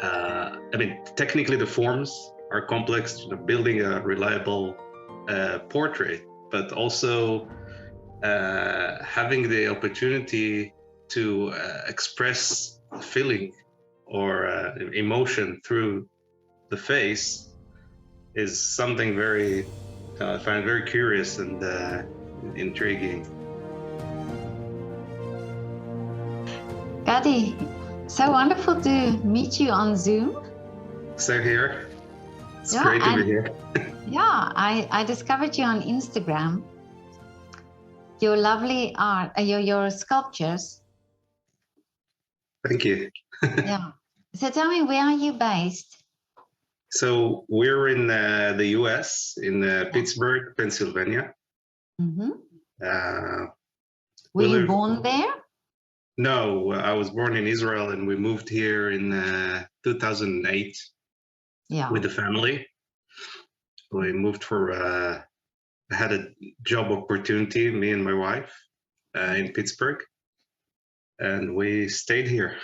I mean, technically the forms are complex, building a reliable portrait, but also having the opportunity to express feeling or emotion through the face is something very, I find very curious and intriguing. Gadi, so wonderful to meet you on Zoom. Same here. It's Yeah, great to be here. Yeah, I discovered you on Instagram. Your lovely art, your sculptures. Thank you. Yeah. So tell me, where are you based? So we're in the US, in Pittsburgh, Pennsylvania. Mm-hmm. We Were you live- born there? No, I was born in Israel and we moved here in 2008 with the family. We moved for, I had a job opportunity, me and my wife, in Pittsburgh, and we stayed here.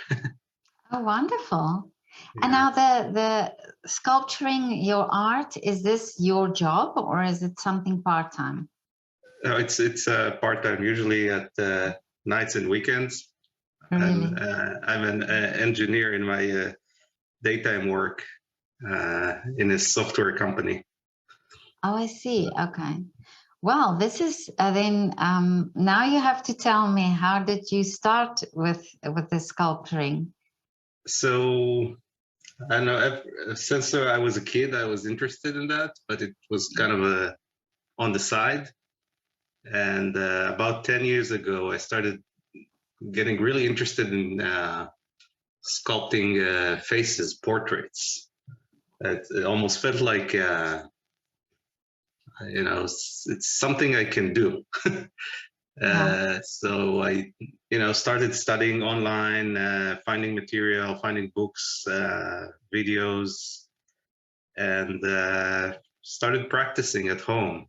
Oh, wonderful. Yeah. And now the sculpturing your art, is this your job or is it something part-time? No, it's part-time, usually at nights and weekends. Really? And I'm an engineer in my daytime work in a software company. Oh, I see. Okay. Well, this is then now you have to tell me, how did you start with the sculpturing? So I don't know, since I was a kid, I was interested in that, but it was kind of on the side. And about 10 years ago, I started getting really interested in sculpting faces, portraits. It almost felt like, it's something I can do. So I, started studying online, finding material, finding books, videos, and started practicing at home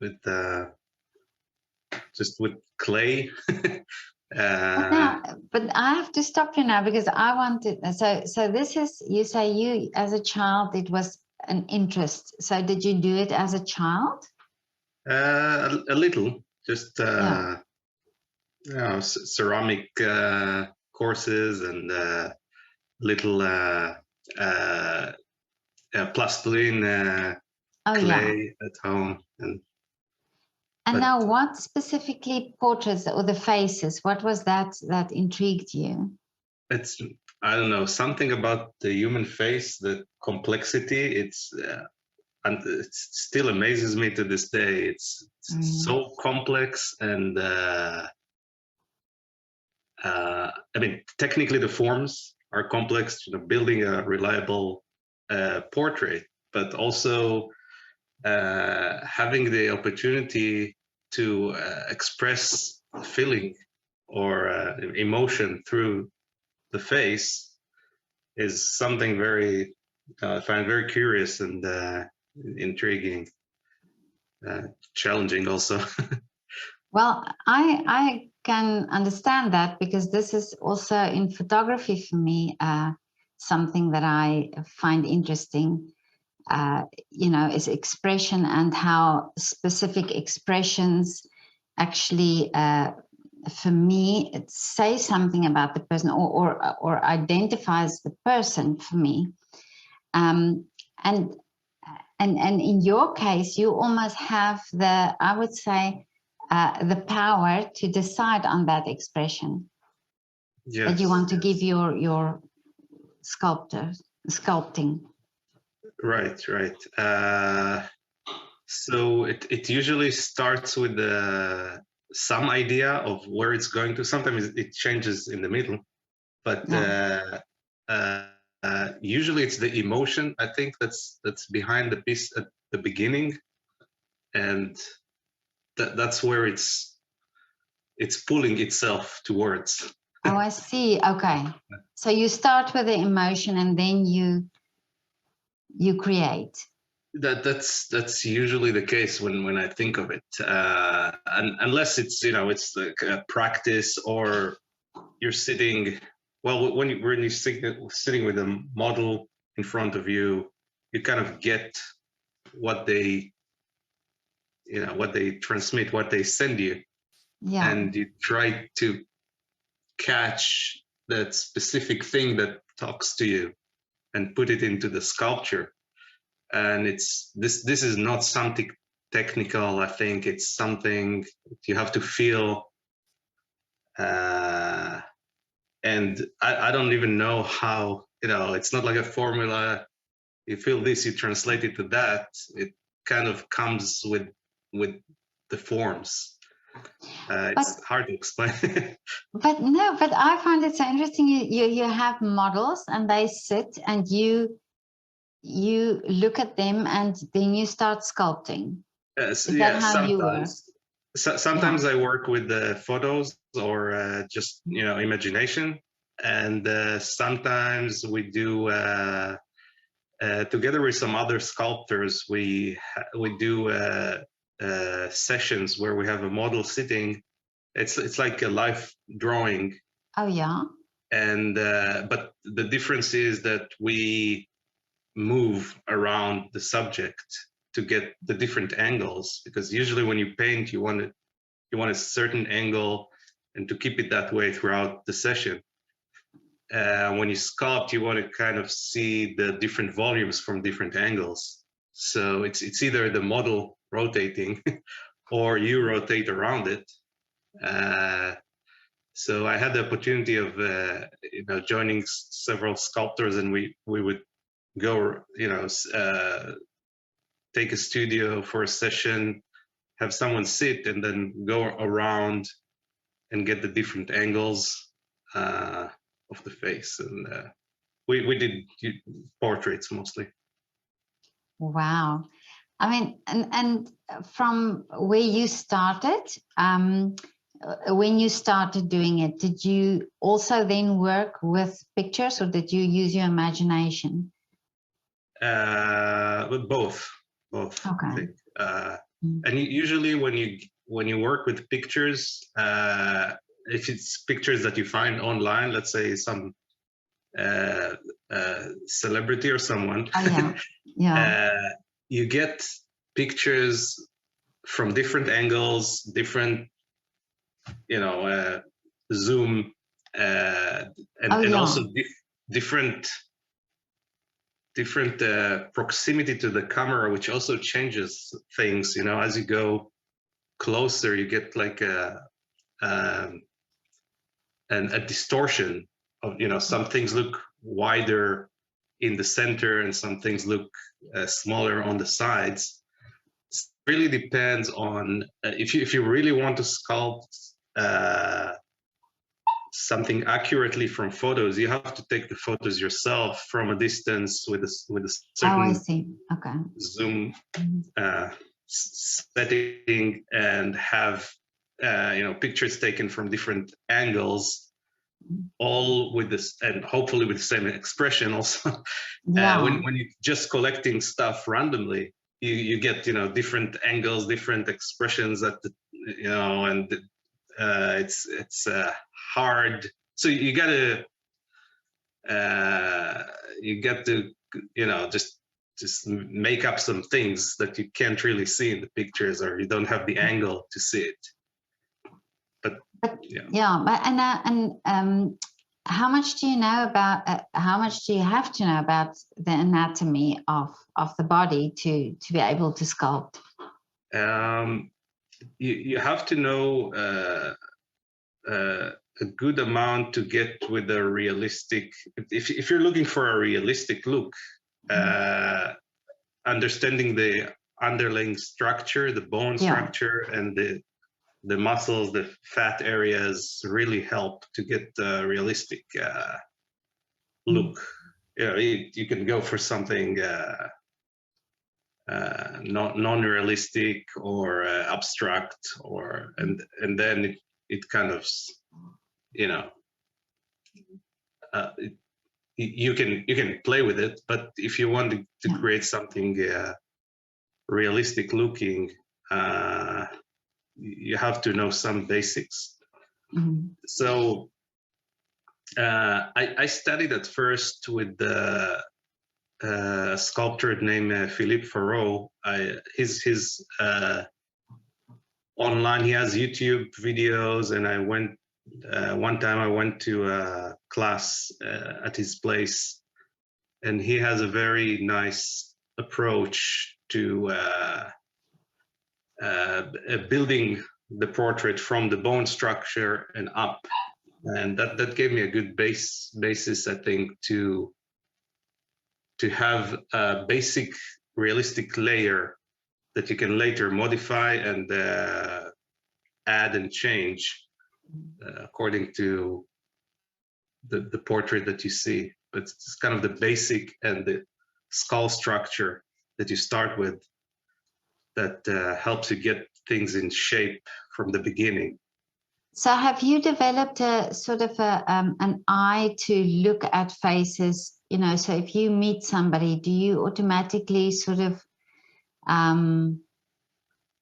with just with clay. But I have to stop you now because I wanted, so this is, you say you as a child, it was an interest. So did you do it as a child? A little, just ceramic courses and little plastilin clay at home. And now what specifically portraits or the faces, what was that intrigued you? It's, I don't know, something about the human face, the complexity, and it still amazes me to this day. It's so complex and I mean, technically the forms are complex, building a reliable portrait, but also having the opportunity to express feeling or emotion through the face is something very, I find very curious and intriguing, challenging also. Well, I can understand that because this is also in photography for me, something that I find interesting. Is expression and how specific expressions actually, for me, it says something about the person or identifies the person for me. And in your case, you almost have I would say, the power to decide on that expression that you want to give your sculpting. Right. So it usually starts with some idea of where it's going to. Sometimes it changes in the middle, but usually it's the emotion, I think, that's behind the piece at the beginning, and that's where it's pulling itself towards. Oh, I see. Okay, so you start with the emotion and then you create. That's usually the case when I think of it, and unless it's it's like a practice or you're sitting well, when you're sitting with a model in front of you, you kind of get what they, what they transmit, what they send you, and you try to catch that specific thing that talks to you and put it into the sculpture. And this is not something technical. I think it's something you have to feel. And I don't even know how, it's not like a formula. You feel this, you translate it to that. It kind of comes with the forms. It's hard to explain. but I find it so interesting. You have models and they sit and you look at them and then you start sculpting. Is that how you work? Sometimes I work with the photos or just imagination, and sometimes we do together with some other sculptors. We do sessions where we have a model sitting. It's like a live drawing. Oh yeah. And but the difference is that we move around the subject to get the different angles, because usually when you paint, you want a certain angle and to keep it that way throughout the session. When you sculpt, you want to kind of see the different volumes from different angles. So it's either the model rotating or you rotate around it. So I had the opportunity of joining several sculptors, and we would go take a studio for a session, have someone sit, and then go around and get the different angles of the face. And we did portraits mostly. Wow. I mean, and from where you started, when you started doing it, did you also then work with pictures, or did you use your imagination? But both. Okay. I think. And usually when you work with pictures, if it's pictures that you find online, let's say some celebrity or someone, you get pictures from different angles, different zoom, and also different proximity to the camera, which also changes things. As you go closer, you get like a distortion of, some things look wider in the center and some things look smaller on the sides. It really depends on if you really want to sculpt something accurately from photos, you have to take the photos yourself from a distance with a certain zoom setting, and have pictures taken from different angles, all with this, and hopefully with the same expression also. When you're just collecting stuff randomly, you get different angles, different expressions that and it's hard. So you got to just make up some things that you can't really see in the pictures, or you don't have the angle to see it. But how much do you know about? How much do you have to know about the anatomy of the body to be able to sculpt? You have to know a good amount to get with a realistic. If you're looking for a realistic look, understanding the underlying structure, the bone structure, and the muscles, the fat areas really help to get the realistic look. You can go for something non-realistic or abstract, and then it kind of you can play with it. But if you want to create something realistic looking, you have to know some basics. So I studied at first with the sculptor named Philippe Farreau. His online, he has YouTube videos, and I went one time I went to a class at his place, and he has a very nice approach to building the portrait from the bone structure and up, and that gave me a good basis, I think, to have a basic realistic layer that you can later modify and add and change according to the portrait that you see. But it's kind of the basic and the skull structure that you start with that helps you get things in shape from the beginning. So have you developed a sort of an eye to look at faces? You know, so if you meet somebody, do you automatically sort of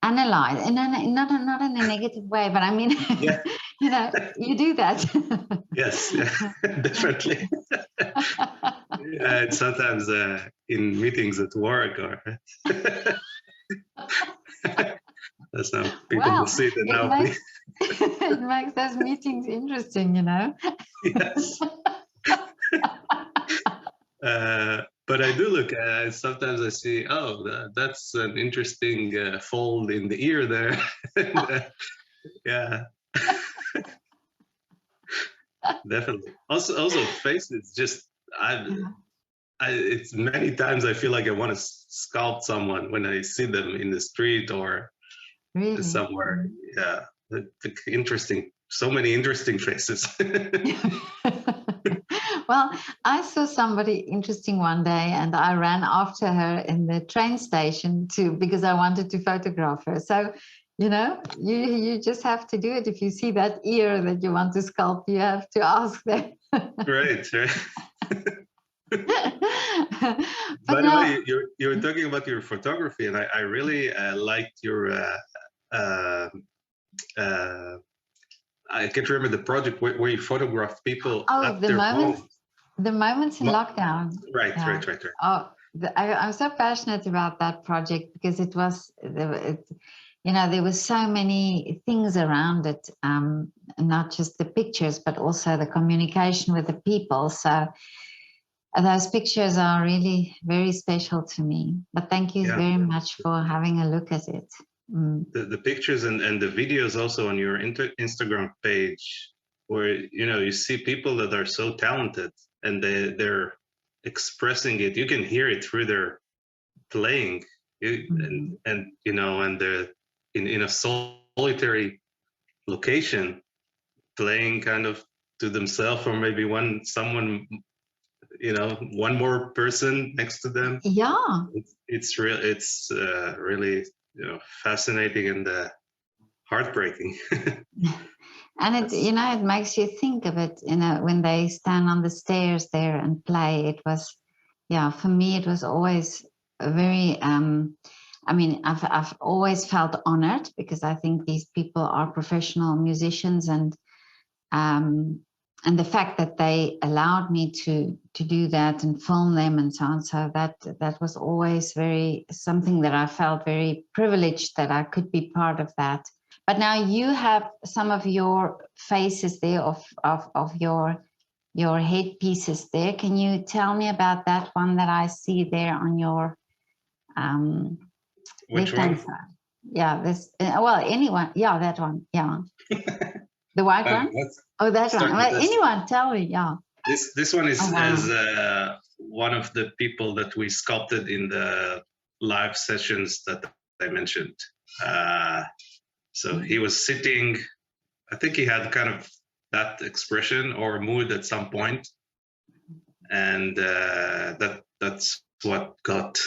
analyze, and not in a negative way, but I mean, Yeah. you know, you do that. Yes, yeah, definitely. Sometimes in meetings at work, or that's how people will see that now. It makes those meetings interesting, you know. Yes. But I do look at, sometimes I see, oh, that's an interesting fold in the ear there. And, yeah. Definitely. Also faces, just it's many times I feel like I want to sculpt someone when I see them in the street or really? Somewhere. Yeah. Interesting. So many interesting faces. Well, I saw somebody interesting one day, and I ran after her in the train station because I wanted to photograph her. So, you know, you just have to do it. If you see that ear that you want to sculpt, you have to ask them. Right. By the way, you were talking about your photography, and I really liked your. I can't remember the project where you photograph people at their home. The moments in lockdown. Right. Oh, I'm so passionate about that project because it was, you know, there were so many things around it, not just the pictures, but also the communication with the people. So those pictures are really very special to me. But thank you very much for having a look at it. The pictures and the videos also on your Instagram page, where you see people that are so talented and they're expressing it. You can hear it through their playing, and they're in a solitary location, playing kind of to themselves, or maybe one more person next to them. Yeah, it's really fascinating and heartbreaking. And it makes you think of it, when they stand on the stairs there and play. It was, for me, it was always a very, I've always felt honored because I think these people are professional musicians, and the fact that they allowed me to do that and film them and so on. So that was always something that I felt very privileged that I could be part of that. But now you have some of your faces there of your headpieces there. Can you tell me about that one that I see there on your which one? Side? Yeah, this. Anyone? Yeah, that one. Yeah, the white one. Oh, that one. Well, anyone? Tell me. Yeah. This one is one of the people that we sculpted in the live sessions that I mentioned. So he was sitting, I think he had kind of that expression or mood at some point, and that's what got.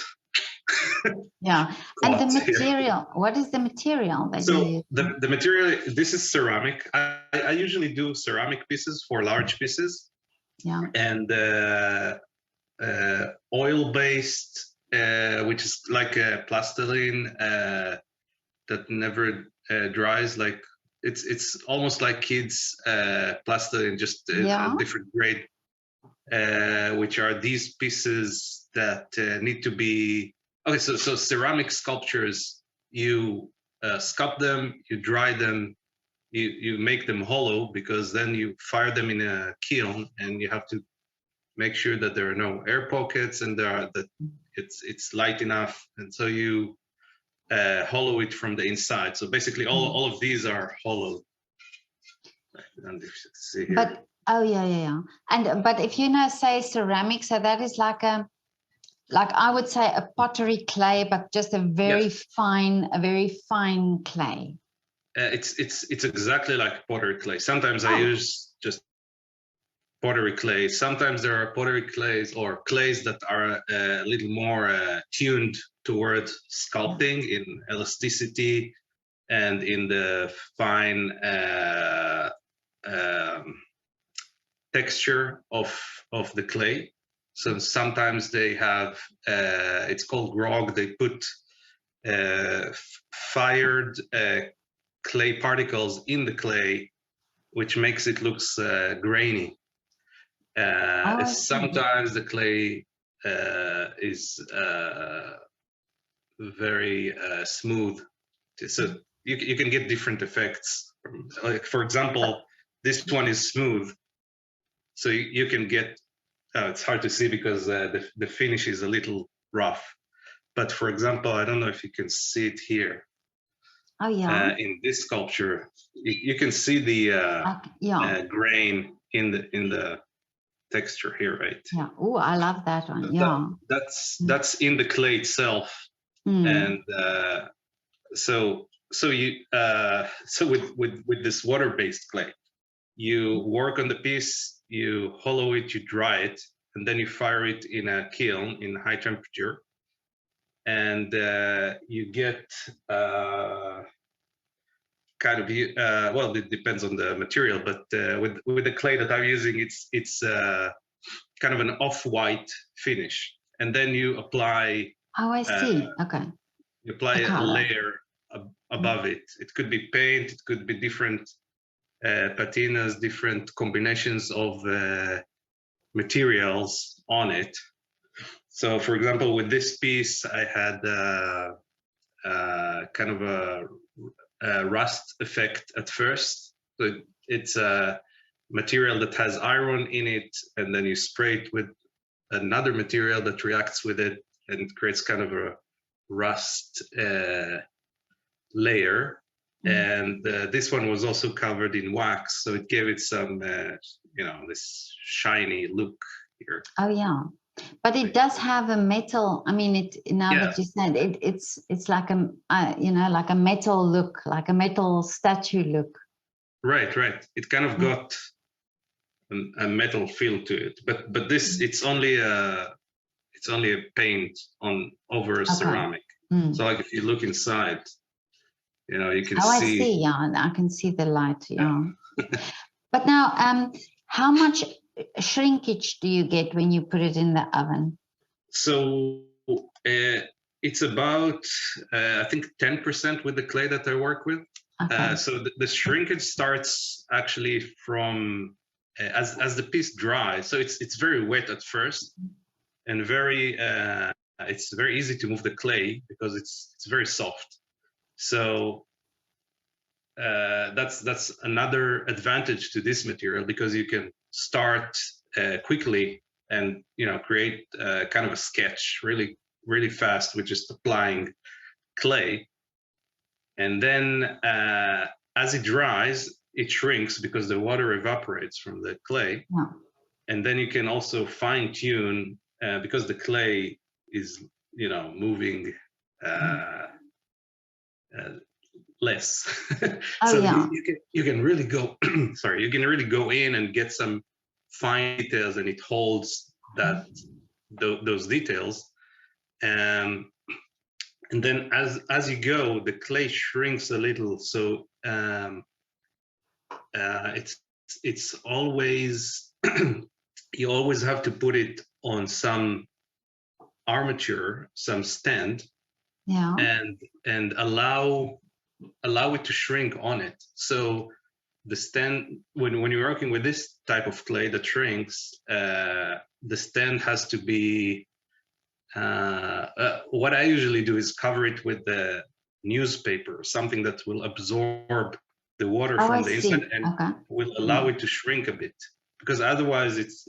Yeah, and the material. What is the material that you use? The material. This is ceramic. I usually do ceramic pieces for large pieces. Yeah. And oil-based, which is like a plastiline that never dries, like it's almost like kids plaster in just a different grade, which are these pieces that need to be okay. So ceramic sculptures, you sculpt them, you dry them, you make them hollow, because then you fire them in a kiln, and you have to make sure that there are no air pockets and that it's light enough, and so you hollow it from the inside. So basically, all of these are hollow. And if you see here. But and but if you say ceramic, so that is like I would say a pottery clay, but just a very fine clay. It's exactly like pottery clay. Sometimes I use just pottery clay. Sometimes there are pottery clays or clays that are a little more tuned toward sculpting in elasticity and in the fine texture of the clay. So sometimes they have it's called grog. They put fired clay particles in the clay, which makes it looks grainy. Sometimes the clay is very smooth, so you can get different effects. Like, for example, this one is smooth, so you can get it's hard to see because the finish is a little rough. But for example, I don't know if you can see it here. In this sculpture, you can see the grain in the texture here, right? Yeah. Oh, I love that one. That's in the clay itself, and so with this water-based clay, you work on the piece, you hollow it, you dry it, and then you fire it in a kiln in high temperature, and you get kind of well, it depends on the material, but with the clay that I'm using, it's kind of an off-white finish, and then you apply. Oh, I see. Okay. You apply a layer above it. It could be paint. It could be different patinas, different combinations of materials on it. So, for example, with this piece, I had kind of a rust effect at first. So it's a material that has iron in it, and then you spray it with another material that reacts with it, and it creates kind of a rust layer. And this one was also covered in wax, so it gave it some, this shiny look here. Oh yeah, but it does have a metal. I mean, that you said it's like a like a metal look, like a metal statue look. Right. It kind of got a metal feel to it, but this it's only a paint over a ceramic. So like if you look inside, you can see. I see. Yeah, I can see the light. Yeah. But now, how much shrinkage do you get when you put it in the oven? So it's about I think 10% with the clay that I work with. Okay. So the shrinkage starts actually from as the piece dries. So it's very wet at first, and it's very easy to move the clay because it's very soft. So that's another advantage to this material, because you can start quickly and create kind of a sketch really fast with just applying clay. And then as it dries, it shrinks because the water evaporates from the clay. Yeah. And then you can also fine tune because the clay is moving less. So you can really go you can really go in and get some fine details, and it holds those details. And then as you go, the clay shrinks a little, so it's always you always have to put it on some armature, some stand, and allow allow it to shrink on it. So the stand, when you're working with this type of clay that shrinks, the stand has to be, what I usually do is cover it with the newspaper, something that will absorb the water from the inside and will allow it to shrink a bit. Because otherwise, it's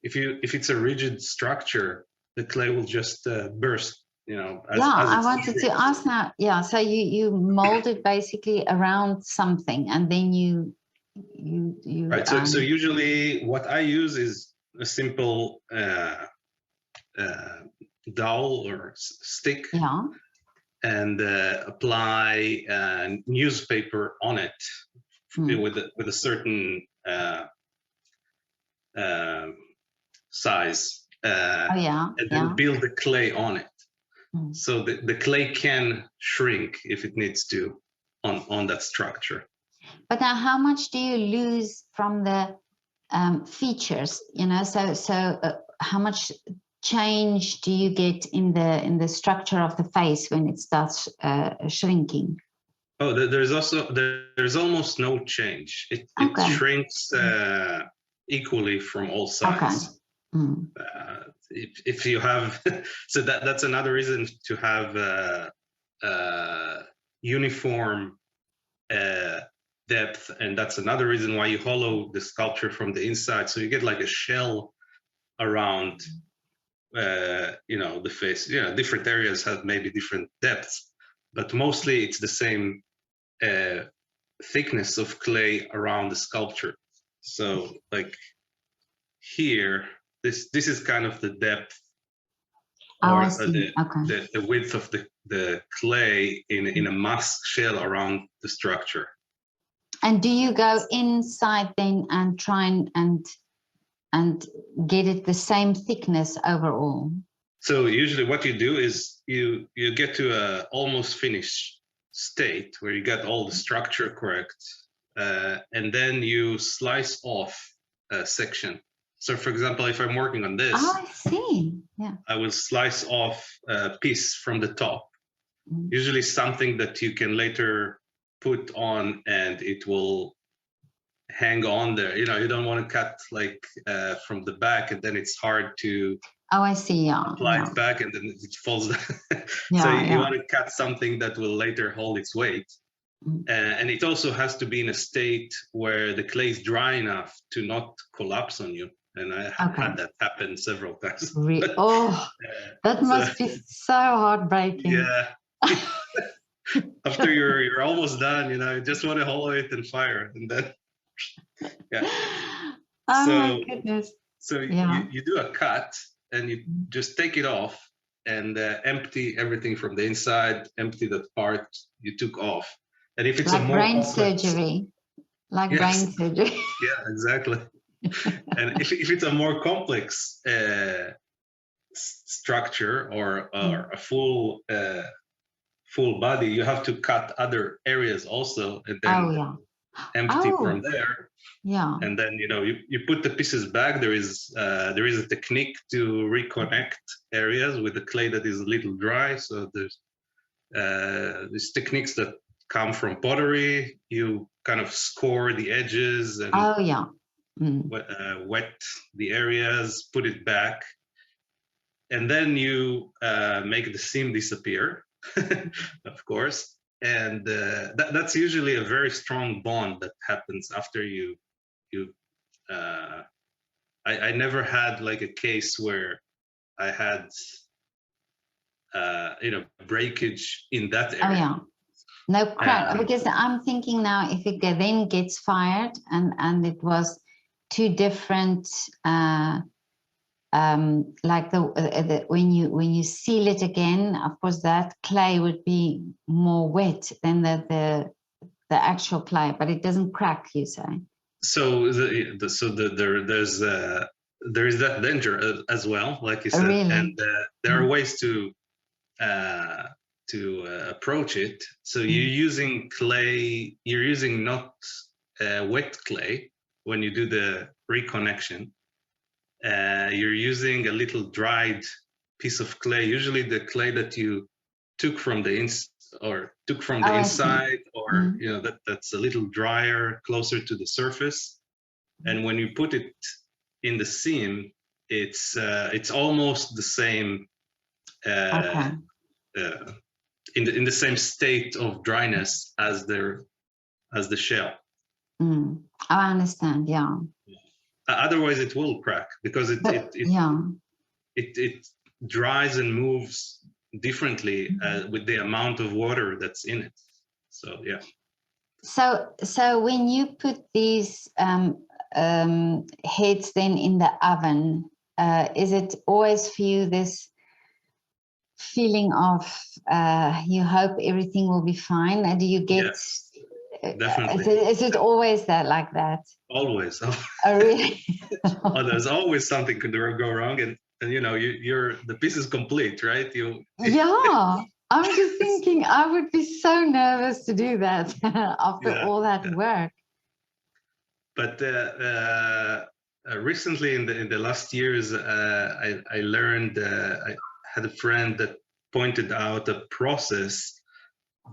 if it's a rigid structure, the clay will just burst. You know. I wanted to ask now. Yeah, so you mold it basically around something, and then you right. So usually, what I use is a simple dowel or stick. Yeah. And apply newspaper on it with a certain size, and then build the clay on it. So the clay can shrink if it needs to on that structure. But now, how much do you lose from the features? You know, so how much change do you get in the structure of the face when it starts shrinking? Oh, there's almost no change. It shrinks equally from all sides. If you have, so that's another reason to have uniform depth, and that's another reason why you hollow the sculpture from the inside, so you get like a shell around. The face. Different areas have maybe different depths, but mostly it's the same thickness of clay around the sculpture. So like here, this is kind of the depth or the width of the clay in a mask shell around the structure. And do you go inside then and try and get it the same thickness overall? So usually what you do is you get to a almost finished state where you get all the structure correct, and then you slice off a section. So for example, if I'm working on this, I see. Yeah. I will slice off a piece from the top, usually something that you can later put on and it will hang on there. You don't want to cut like from the back and then it's hard to I see. apply it back and then it falls down. So you want to cut something that will later hold its weight. And it also has to be in a state where the clay is dry enough to not collapse on you. And I have had that happen several times. That must be so heartbreaking. Yeah. After you're almost done, you just want to hollow it and fire, and then my goodness. So you do a cut and you just take it off and empty everything from the inside, empty that part you took off. And if it's like a more brain complex, surgery, brain surgery. Yeah, exactly. And if it's a more complex structure or a full body, you have to cut other areas also and then empty from there. Yeah. And then you put the pieces back. There is a technique to reconnect areas with the clay that is a little dry. So there's techniques that come from pottery. You kind of score the edges and wet the areas, put it back, and then you make the seam disappear, of course. And that's usually a very strong bond that happens after you. I never had like a case where I had breakage in that area. No crack, because I'm thinking now if it then gets fired and it was two different like when you seal it again, of course that clay would be more wet than the actual clay, but it doesn't crack, you say. So there is that danger as well, like you said, really? And there are ways to approach it. So you're using clay. You're using not wet clay when you do the reconnection. You're using a little dried piece of clay, usually the clay that you took from the or took from the inside, or you know, that's a little drier, closer to the surface. And when you put it in the seam, it's almost the same, in the same state of dryness as the shell. I understand. Yeah. Otherwise, it will crack because it dries and moves differently with the amount of water that's in it. So yeah. So when you put these heads then in the oven, is it always for you this feeling of you hope everything will be fine? And do you get? Yes, definitely. Is it always like that? Always. Oh, really? Oh, there's always something could go wrong, and you know, the piece is complete, right? Yeah. I'm just thinking I would be so nervous to do that after all that work. But recently, in the last years, I learned. I had a friend that pointed out a process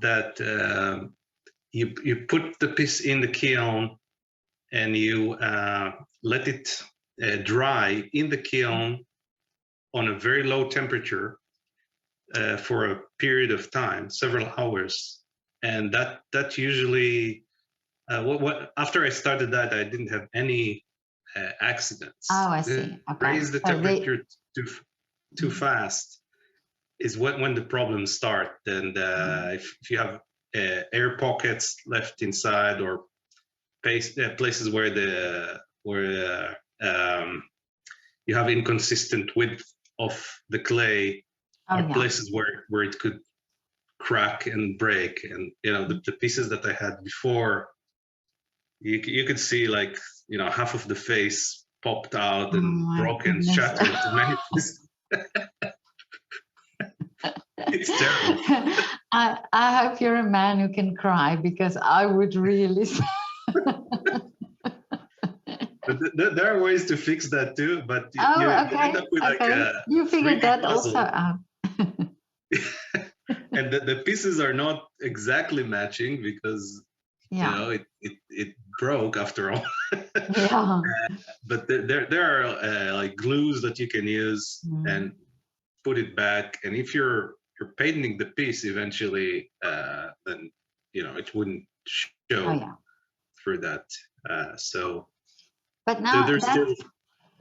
that you put the piece in the kiln and you let it dry in the kiln on a very low temperature for a period of time, several hours, and that usually after I started that, I didn't have any accidents. Oh, I see. Okay. Raise the temperature too fast is when the problems start. And if you have air pockets left inside, or places where you have inconsistent width of the clay, or places where it could crack and break. And you know, the pieces that I had before, you could see, like, you know, half of the face popped out and broken, shattered to many pieces. It's terrible. I hope you're a man who can cry, because I would really. But there are ways to fix that too. But you end up with you figured that puzzle also out. And the pieces are not exactly matching because you know it broke after all. But there are like glues that you can use and put it back. And if you're painting the piece eventually, then you know it wouldn't show through that. But now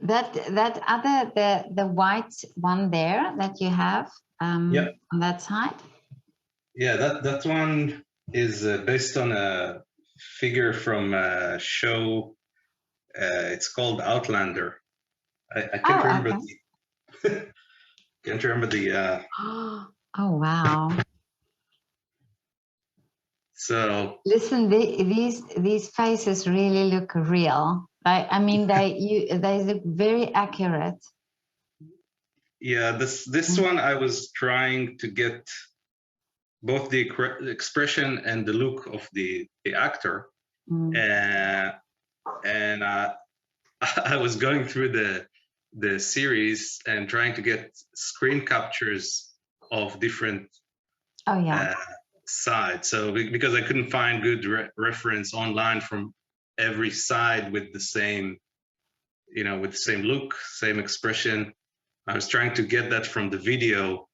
that other the white one there that you have on that side. Yeah, that one is based on a figure from a show. It's called Outlander. I can't remember can't remember the. Oh wow! So listen, these faces really look real. I mean, they look very accurate. Yeah, this one I was trying to get both the expression and the look of the actor, and I was going through the series and trying to get screen captures of different sides. So because I couldn't find good reference online from every side with the same, you know, with the same look, same expression, I was trying to get that from the video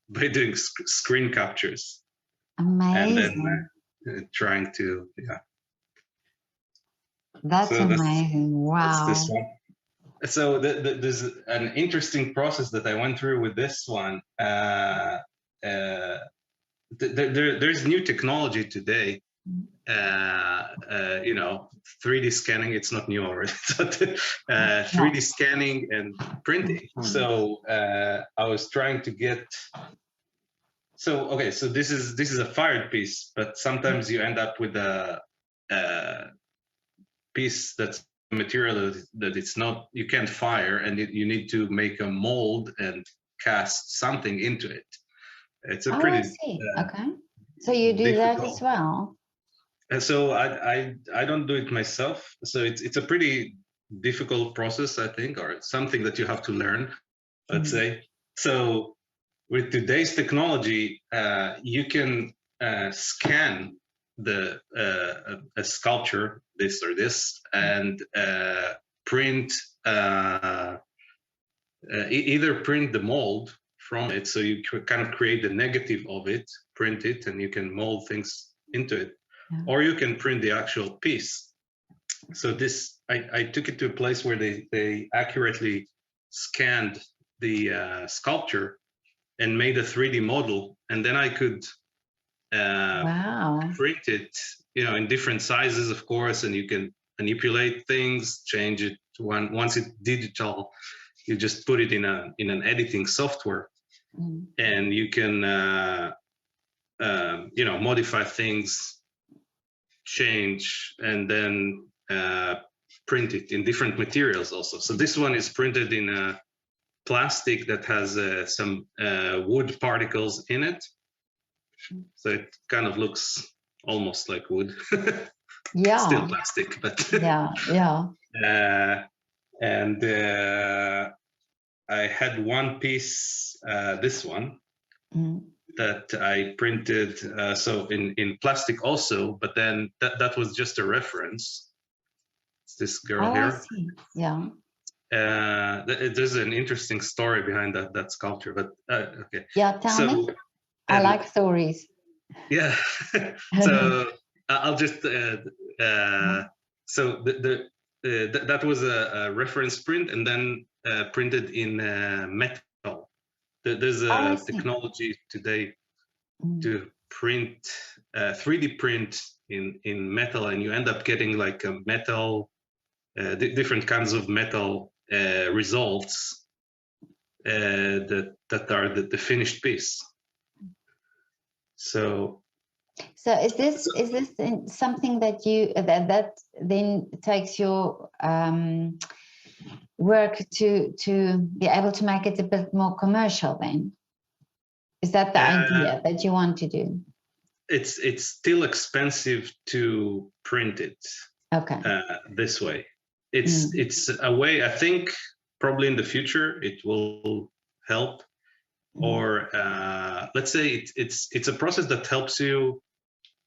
by doing screen captures. Amazing. And then trying to, That's amazing. Wow. That's this one. So there's an interesting process that I went through with this one. There's new technology today. You know, 3D scanning. It's not new already. 3D scanning and printing. So I was trying to get. So okay, so this is a fired piece, but sometimes you end up with a piece that's material that it's not, you can't fire, and you need to make a mold and cast something into it. It's a pretty. I see. Okay, so you do difficult. That as well. And so I don't do it myself. So it's a pretty difficult process, I think, or something that you have to learn. Let's say. So with today's technology, you can scan the a sculpture, this or this, and print either print the mold from it, so you kind of create the negative of it, print it, and you can mold things into it, or you can print the actual piece. So this, I took it to a place where they accurately scanned the sculpture and made a 3D model, and then I could print it, in different sizes, of course, and you can manipulate things, change it. Once it's digital, you just put it in an editing software, and you can modify things, change, and then print it in different materials also. So this one is printed in a plastic that has some wood particles in it. So it kind of looks almost like wood. Yeah. Still plastic, but yeah. And I had one piece, this one, that I printed, so in plastic also, but then that was just a reference. It's this girl here. I see. Yeah. There's an interesting story behind that sculpture, but okay. Yeah, tell me. I like stories. Yeah. So I'll just so that was a reference print, and then printed in metal. There's a technology today to print 3D print in metal, and you end up getting like a metal, different kinds of metal results that are the finished piece. So is this something that you that then takes your work to be able to make it a bit more commercial? Then is that the idea that you want to do? It's still expensive to print it. Okay. This way, it's a way. I think probably in the future it will help. Or let's say it's a process that helps you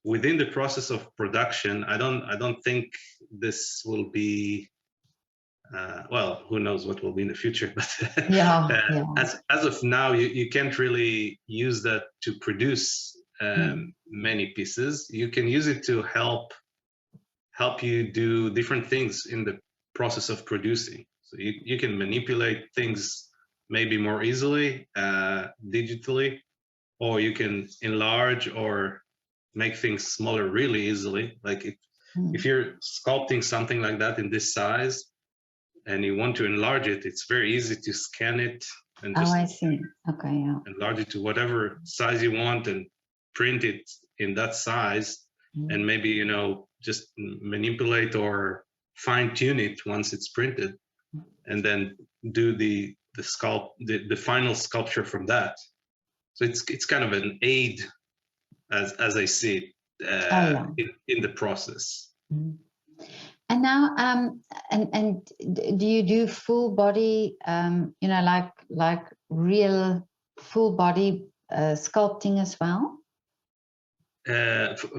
within the process of production. I don't think this will be well, who knows what will be in the future, but as of now, you can't really use that to produce many pieces. You can use it to help you do different things in the process of producing. So you can manipulate things maybe more easily digitally, or you can enlarge or make things smaller really easily. Like if you're sculpting something like that in this size and you want to enlarge it, it's very easy to scan it and just I see. Okay, yeah. enlarge it to whatever size you want and print it in that size, and maybe just manipulate or fine tune it once it's printed, and then do the final sculpture from that. So it's kind of an aid, as I see it, in the process. And now, and do you do full body, like real full body sculpting as well?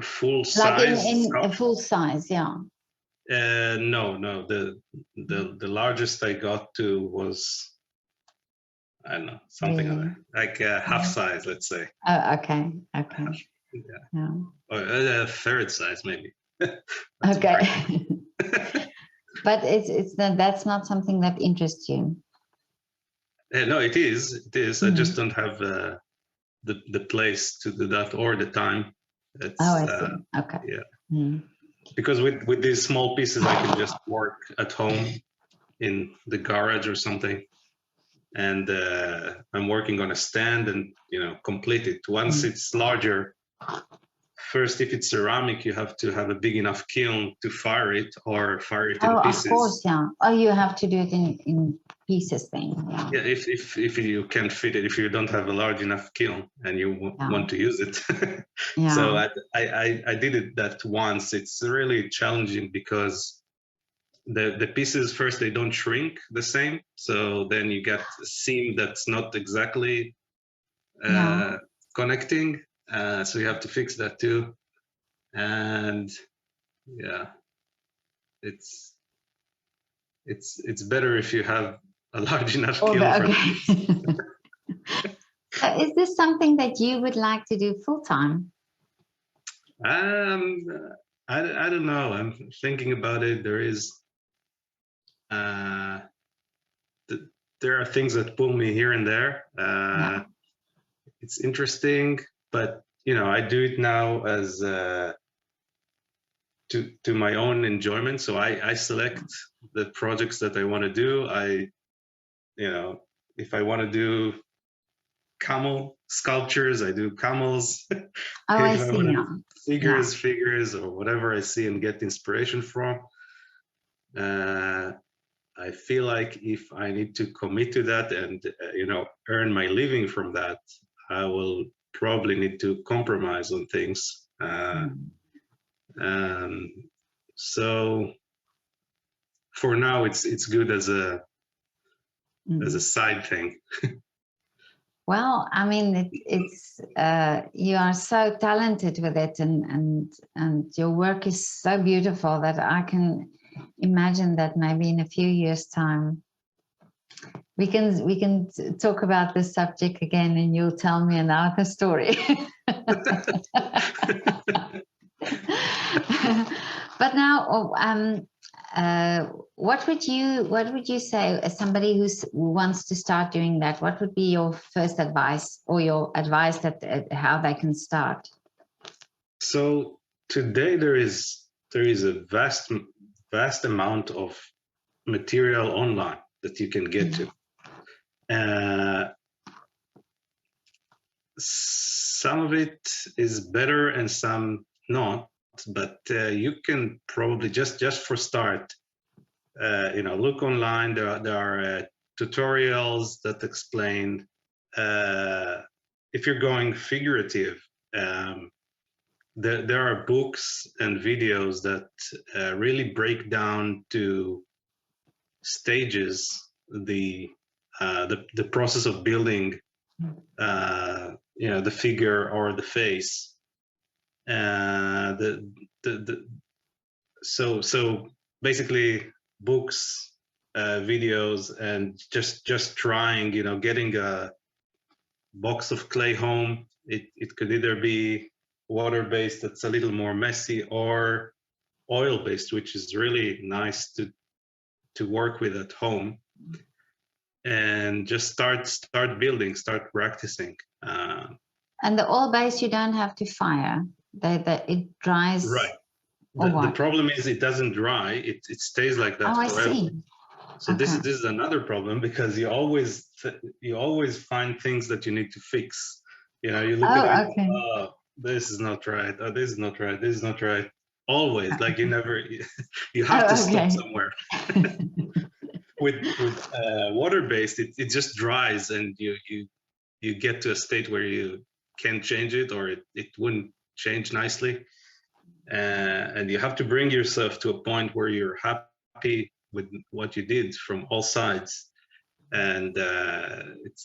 Full size? Like in full size, yeah. No. The largest I got to was, I don't know, something like half size, let's say. Oh, okay. Yeah. Or a third size, maybe. Okay. But that's not something that interests you. No, it is. I just don't have the place to do that or the time. I see. Okay. Yeah. Because with these small pieces, I can just work at home in the garage or something, and I'm working on a stand and complete it. Once it's larger, first, if it's ceramic, you have to have a big enough kiln to fire it or fire it in pieces. Of course, yeah. Oh, you have to do it in pieces then. Yeah, if you can fit it, if you don't have a large enough kiln and you want to use it. So I did it that once. It's really challenging because the pieces, first, they don't shrink the same. So then you get a seam that's not exactly connecting. So you have to fix that too. And yeah, it's better if you have a large enough kiln for this. Is this something that you would like to do full time? I don't know. I'm thinking about it. There is there are things that pull me here and there. Yeah. It's interesting, but you know, I do it now as to my own enjoyment. So I select the projects that I want to do. You know, if I want to do camel sculptures, I do camels. Oh, I see. Figures, or whatever I see and get inspiration from. I feel like if I need to commit to that and you know, earn my living from that, I will probably need to compromise on things. So for now, it's good as a side thing. Well, I mean, it's you are so talented with it, and your work is so beautiful that I can imagine that maybe in a few years' time we can talk about this subject again, and you'll tell me another story. But now, what would you say as somebody who wants to start doing that? What would be your first advice, or your advice that how they can start? So today there is a vast amount of material online that you can get to. Some of it is better and some not, but you can probably just for start, you know, look online. There are tutorials that explain. If you're going figurative, there are books and videos that really break down to stages the process of building, you know, the figure or the face. So basically books, videos, and just trying, you know, getting a box of clay home. It could either be water-based, that's a little more messy, or oil-based, which is really nice to work with at home. And just start building, start practicing. And the oil-based, you don't have to fire. That it dries. Right. The problem is it doesn't dry. It stays like that forever. I see. So this is another problem, because you always find things that you need to fix. You know, you look at it. Oh, this is not right. Oh, this is not right. This is not right. Always, like you never. You have to stop somewhere. With water-based, it just dries, and you get to a state where you can't change it, or it wouldn't change nicely. And you have to bring yourself to a point where you're happy with what you did from all sides, and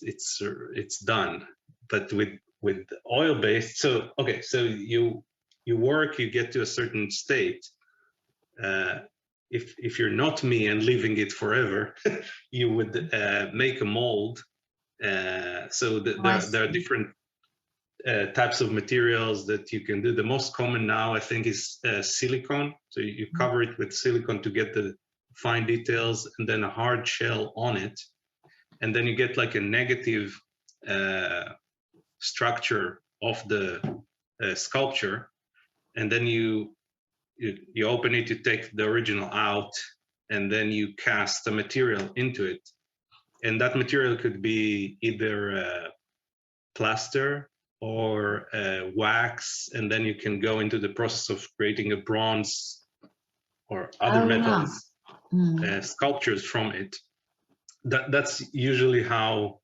it's done. But with oil-based, so you work, you get to a certain state. If you're not me and leaving it forever, you would make a mold. So there are different types of materials that you can do. The most common now, I think, is silicone. So you cover it with silicone to get the fine details, and then a hard shell on it. And then you get like a negative structure of the sculpture. And then you open it, you take the original out, and then you cast the material into it. And that material could be either plaster or wax, and then you can go into the process of creating a bronze or other metals sculptures from it. That's usually how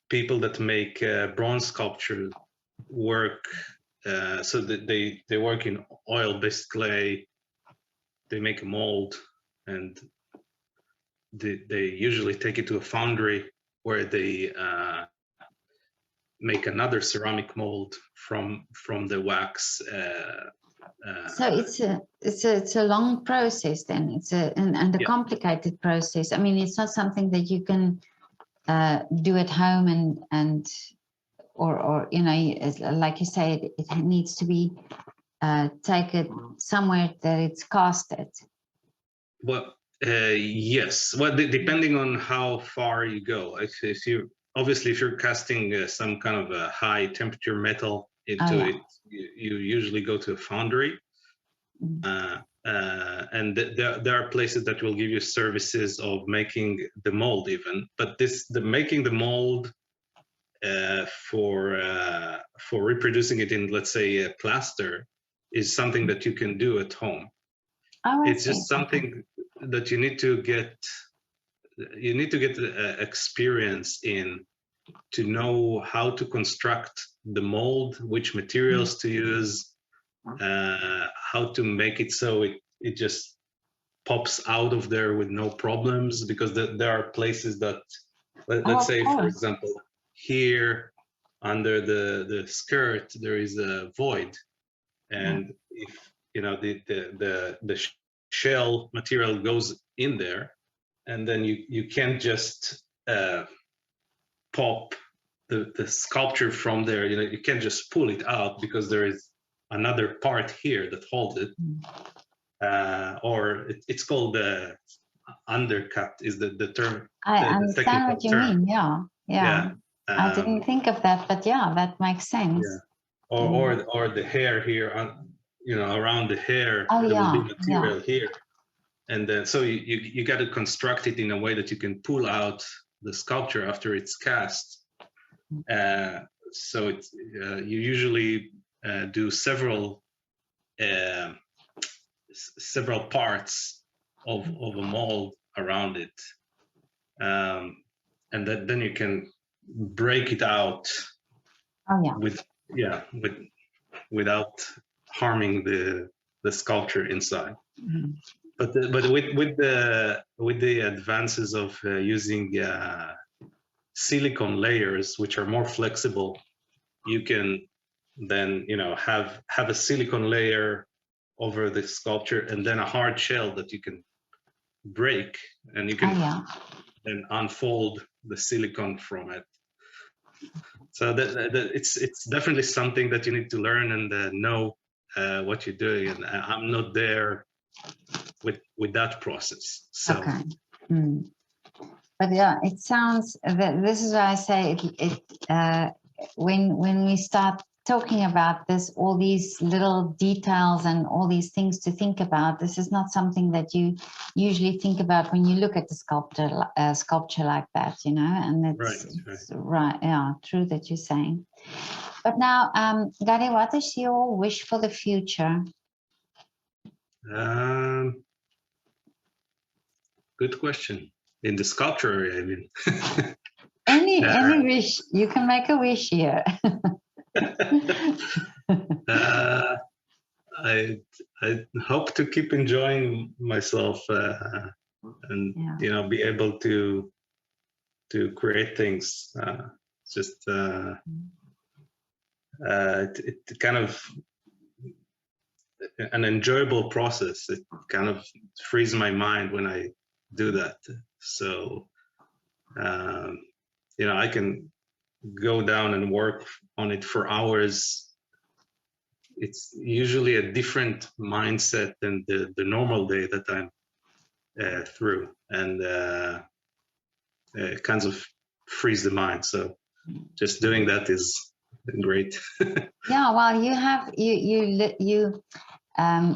people that make bronze sculpture work. So that they work in oil-based clay. They make a mold, and they usually take it to a foundry where they make another ceramic mold from the wax. So it's a long process then. It's a complicated process. I mean, it's not something that you can do at home or you know, like you say, it needs to be taken somewhere that it's casted. Well, yes. Well, depending on how far you go. If you're casting some kind of a high temperature metal into it, you usually go to a foundry. And there are places that will give you services of making the mold even, but making the mold for reproducing it in, let's say, a plaster is something that you can do at home. It's just something that you need to get experience in, to know how to construct the mold, which materials to use, how to make it so it just pops out of there with no problems, because there are places that, let's say, for example, here under the skirt there is a void, and if you know the shell material goes in there, and then you can't just pop the sculpture from there. You know, you can't just pull it out because there is another part here that holds it, or it's called the undercut is the term. I understand what you mean. Yeah. I didn't think of that, but yeah, that makes sense. Or the hair here, you know, around the hair, there will be material here, and then so you got to construct it in a way that you can pull out the sculpture after it's cast. So it's you usually do several parts of a mold around it, and then you can break it out without harming the sculpture inside. But with the advances of using silicone layers, which are more flexible, you can then, you know, have a silicone layer over the sculpture, and then a hard shell that you can break, and you can then unfold the silicone from it. So it's definitely something that you need to learn and know what you're doing, and I'm not there with that process. So. But yeah, it sounds that this is why I say when we start talking about this, all these little details and all these things to think about, this is not something that you usually think about when you look at the sculpture like that, you know, and it's right. Yeah, true that you're saying. But now, Gadi, what is your wish for the future? Good question. In the sculpture area, I mean. any wish, you can make a wish here. I hope to keep enjoying myself and you know, be able to create things. Just it kind of an enjoyable process. It kind of frees my mind when I do that. So you know, I can go down and work on it for hours. It's usually a different mindset than the normal day that I'm through, and it kind of frees the mind. So just doing that is great. Yeah, well,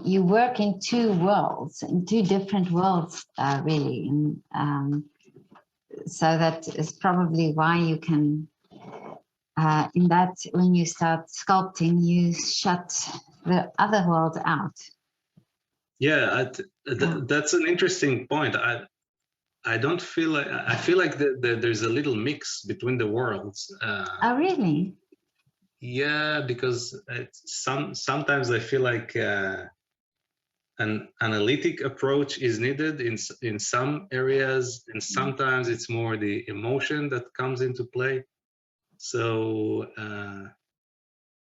you work in two worlds, in two different worlds, really, and so that is probably why you can. In that, when you start sculpting, you shut the other world out. Yeah, that's an interesting point. I don't feel like, I feel like there's a little mix between the worlds. Oh, really? Yeah, because sometimes I feel like an analytic approach is needed in some areas, and sometimes it's more the emotion that comes into play. So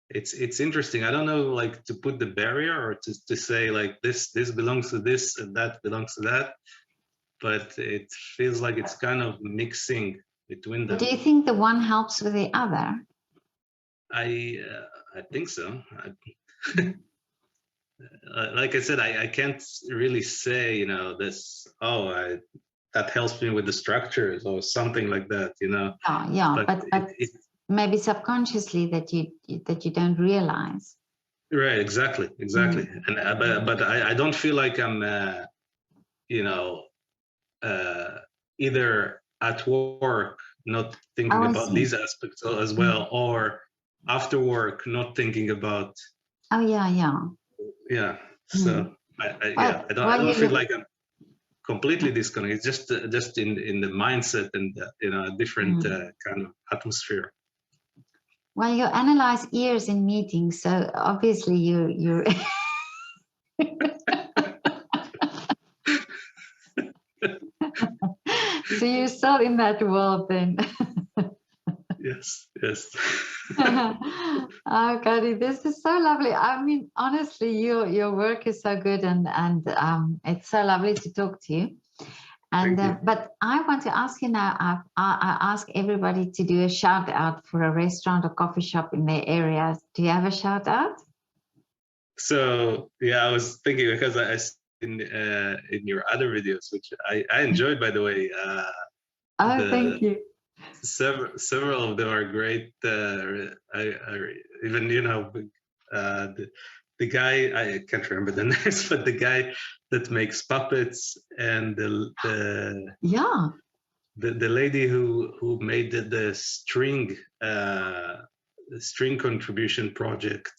it's interesting. I don't know, like, to put the barrier or to say like this belongs to this and that belongs to that, but it feels like it's kind of mixing between them. Do you think the one helps with the other? I think so. Like I said, I can't really say, this, that helps me with the structures or something like that, Yeah, but maybe subconsciously that you don't realize. Right, exactly. And but I don't feel like I'm either at work not thinking about these aspects as well, or after work not thinking about. Yeah. So I don't feel like I'm completely disconnected. It's just in the mindset and a different kind of atmosphere. Well, you analyze ears in meetings, so obviously you're. So you're still in that world then. Yes. Oh, Gadi, this is so lovely. I mean, honestly, your work is so good, and it's so lovely to talk to you. And but I want to ask you now. I ask everybody to do a shout out for a restaurant or coffee shop in their area. Do you have a shout out? So yeah, I was thinking, because I in your other videos, which I enjoyed, by the way. Thank you. Several of them are great. Even the guy, I can't remember the names, but the guy that makes puppets, and the lady who made the string contribution project.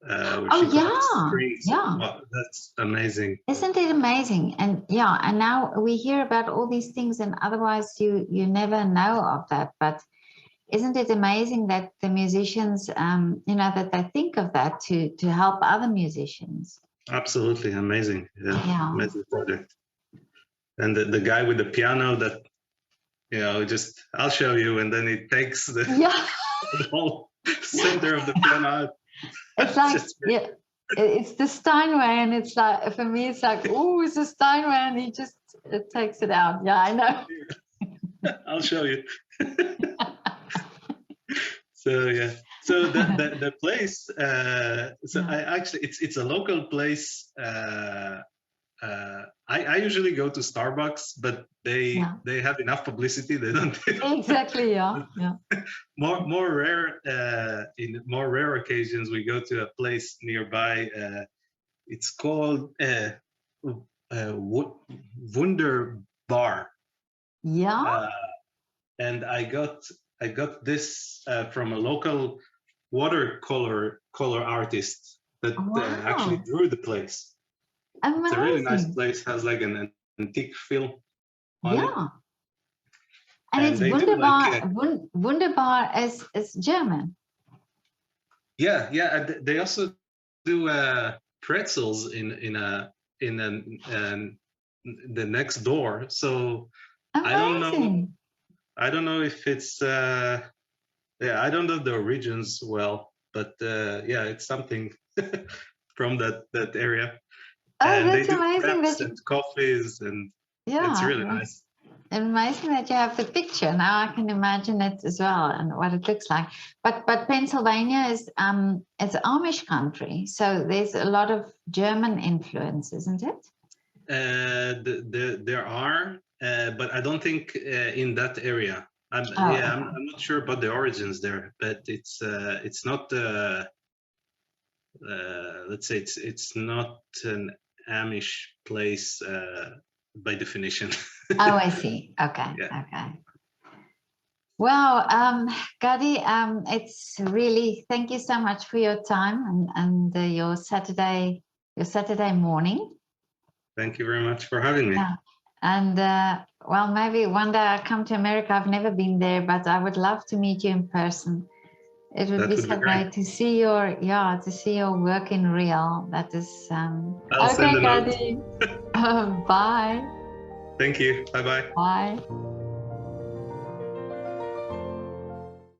Strings. Wow, that's amazing. Isn't it amazing? And and now we hear about all these things, and otherwise you never know of that. But isn't it amazing that the musicians, that they think of that to help other musicians? Absolutely amazing. Yeah. Amazing project. And the guy with the piano that, just, I'll show you, and then he takes the whole center of the piano out. It's like, it's the Steinway, and it's like, for me, it's like, oh, it's a Steinway, and he just takes it out. Yeah, I know. I'll show you. So the place. I actually, it's a local place. I usually go to Starbucks, but they have enough publicity. They don't. Exactly. Yeah. More rare. In more rare occasions, we go to a place nearby. It's called Wunderbar. Yeah. And I got this from a local watercolor artist that actually drew the place. Amazing. It's a really nice place. Has like an antique feel on it. And it's Wunderbar. Wunderbar is German. Yeah. They also do pretzels in the next door. So amazing. I don't know if it's I don't know the origins well, but it's something from that area. Oh, and that's they do amazing. crepes and coffees, and it's really nice. Amazing that you have the picture. Now I can imagine it as well and what it looks like. But Pennsylvania is it's Amish country, so there's a lot of German influence, isn't it? There are, but I don't think in that area. I'm not sure about the origins there, but it's not. Let's say it's not an Amish place by definition. Oh, I see. Okay. Okay. Well, Gadi, it's really, thank you so much for your time and your Saturday morning. Thank you very much for having me. Yeah. And well, maybe one day I'll come to America. I've never been there, but I would love to meet you in person. It would be so great to see your work in real. That is I'll send a note. Gadi. Bye. Thank you. Bye-bye. Bye.